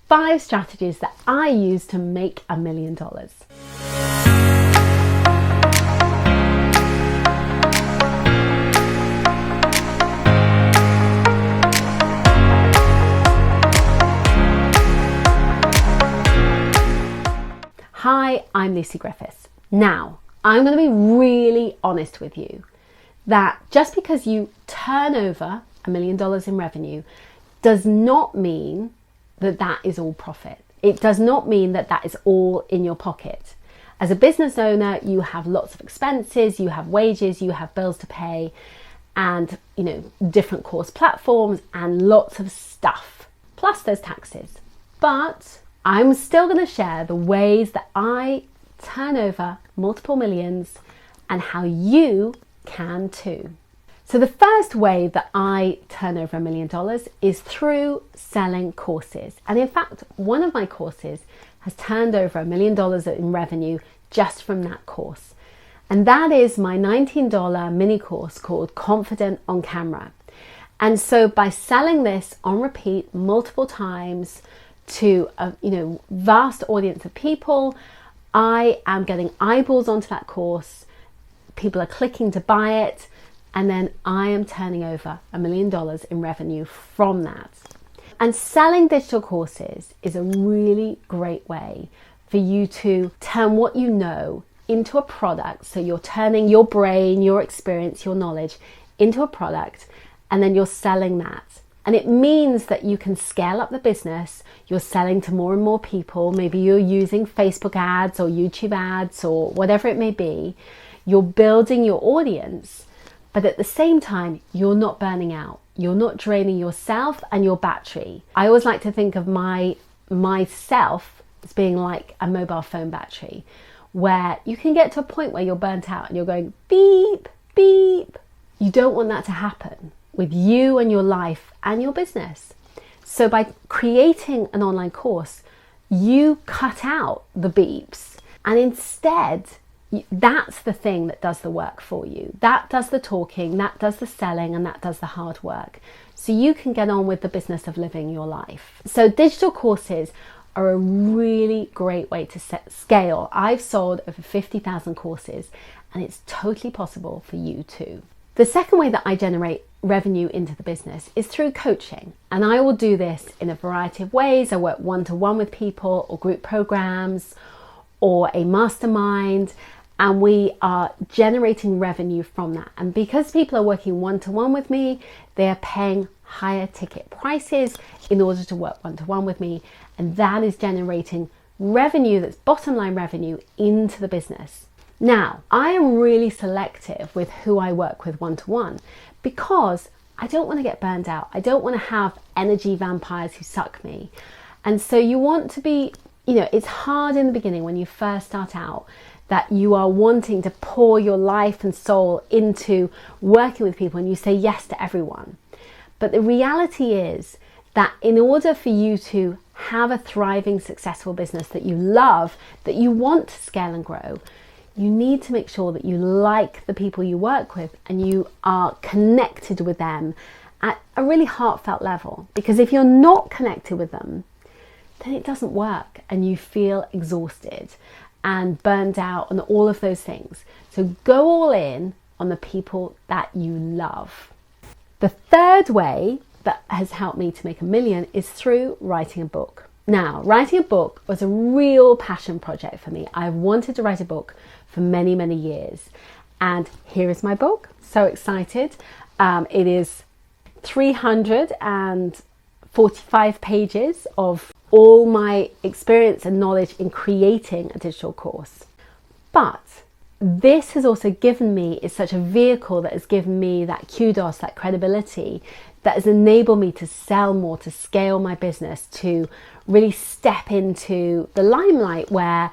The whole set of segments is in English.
5 strategies that I use to make $1 million. Hi, I'm Lucy Griffiths. Now, I'm going to be really honest with you that just because you turn over $1 million in revenue does not mean that that is all profit. It does not mean that that is all in your pocket. As a business owner, you have lots of expenses, you have wages, you have bills to pay, and different course platforms and lots of stuff. Plus there's taxes. But I'm still going to share the ways that I turn over multiple millions and how you can too. So the first way that I turn over $1 million is through selling courses. And in fact, one of my courses has turned over $1 million in revenue just from that course. And that is my $19 mini course called Confident on Camera. And so by selling this on repeat multiple times to a vast audience of people, I am getting eyeballs onto that course. People are clicking to buy it, and then I am turning over $1 million in revenue from that. And selling digital courses is a really great way for you to turn what you know into a product. So you're turning your brain, your experience, your knowledge into a product, and then you're selling that. And it means that you can scale up the business. You're selling to more and more people. Maybe you're using Facebook ads or YouTube ads or whatever it may be. You're building your audience, but at the same time, you're not burning out. You're not draining yourself and your battery. I always like to think of myself as being like a mobile phone battery, where you can get to a point where you're burnt out and you're going beep, beep. You don't want that to happen with you and your life and your business. So by creating an online course, you cut out the beeps, and instead that's the thing that does the work for you. That does the talking, that does the selling, and that does the hard work. So you can get on with the business of living your life. So digital courses are a really great way to scale. I've sold over 50,000 courses, and it's totally possible for you too. The second way that I generate revenue into the business is through coaching. And I will do this in a variety of ways. I work one-to-one with people, or group programs, or a mastermind, and we are generating revenue from that. And because people are working one-to-one with me, they are paying higher ticket prices in order to work one-to-one with me. And that is generating revenue that's bottom line revenue into the business. Now, I am really selective with who I work with one-to-one because I don't want to get burned out. I don't want to have energy vampires who suck me. And so you want to be, it's hard in the beginning when you first start out that you are wanting to pour your life and soul into working with people and you say yes to everyone. But the reality is that in order for you to have a thriving, successful business that you love, that you want to scale and grow, you need to make sure that you like the people you work with and you are connected with them at a really heartfelt level. Because if you're not connected with them, then it doesn't work and you feel exhausted and burned out and all of those things. So go all in on the people that you love. The third way that has helped me to make $1 million is through writing a book. Now, writing a book was a real passion project for me. I've wanted to write a book for many, many years. And here is my book. So excited. It is 345 pages of all my experience and knowledge in creating a digital course. But this has also given me, it's such a vehicle that has given me that kudos, that credibility, that has enabled me to sell more, to scale my business, to really step into the limelight where,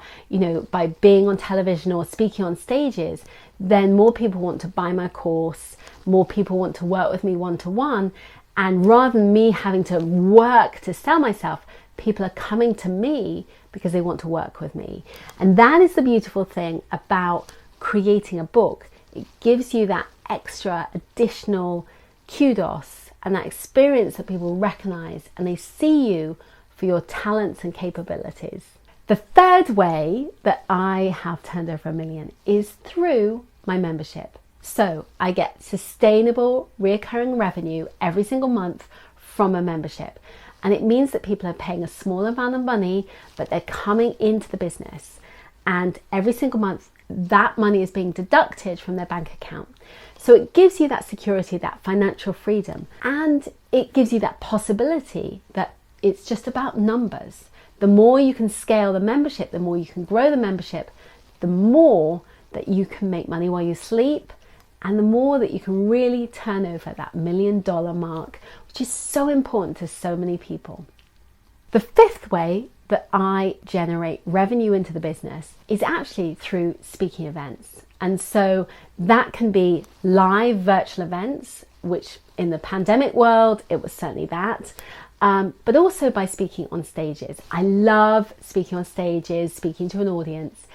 by being on television or speaking on stages, then more people want to buy my course, more people want to work with me one-to-one. And rather than me having to work to sell myself, people are coming to me because they want to work with me. And that is the beautiful thing about creating a book. It gives you that extra additional kudos and that experience that people recognize, and they see you for your talents and capabilities. The third way that I have turned over $1 million is through my membership. So I get sustainable, recurring revenue every single month from a membership. And it means that people are paying a small amount of money, but they're coming into the business. And every single month, that money is being deducted from their bank account. So it gives you that security, that financial freedom, and it gives you that possibility that it's just about numbers. The more you can scale the membership, the more you can grow the membership, the more that you can make money while you sleep, and the more that you can really turn over that $1 million mark, which is so important to so many people. The fifth way that I generate revenue into the business is actually through speaking events. And so that can be live virtual events, which in the pandemic world, it was certainly that. But also by speaking on stages. I love speaking on stages, speaking to an audience.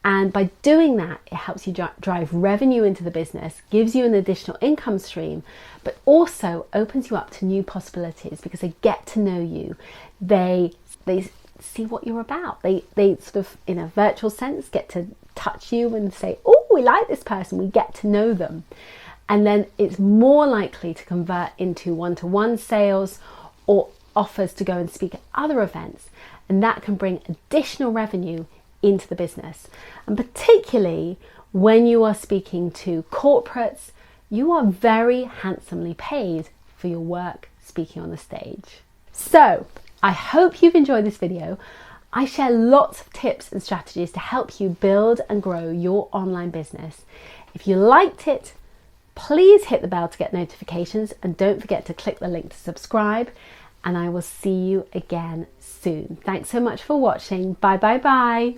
And by doing that, it helps you drive revenue into the business, gives you an additional income stream, but also opens you up to new possibilities because they get to know you. They see what you're about. They sort of, in a virtual sense, get to touch you and say, oh, we like this person. We get to know them. And then it's more likely to convert into one-to-one sales or offers to go and speak at other events. And that can bring additional revenue into the business. And particularly when you are speaking to corporates, you are very handsomely paid for your work speaking on the stage. So I hope you've enjoyed this video. I share lots of tips and strategies to help you build and grow your online business. If you liked it, please hit the bell to get notifications and don't forget to click the link to subscribe, and I will see you again soon. Thanks so much for watching. Bye bye bye.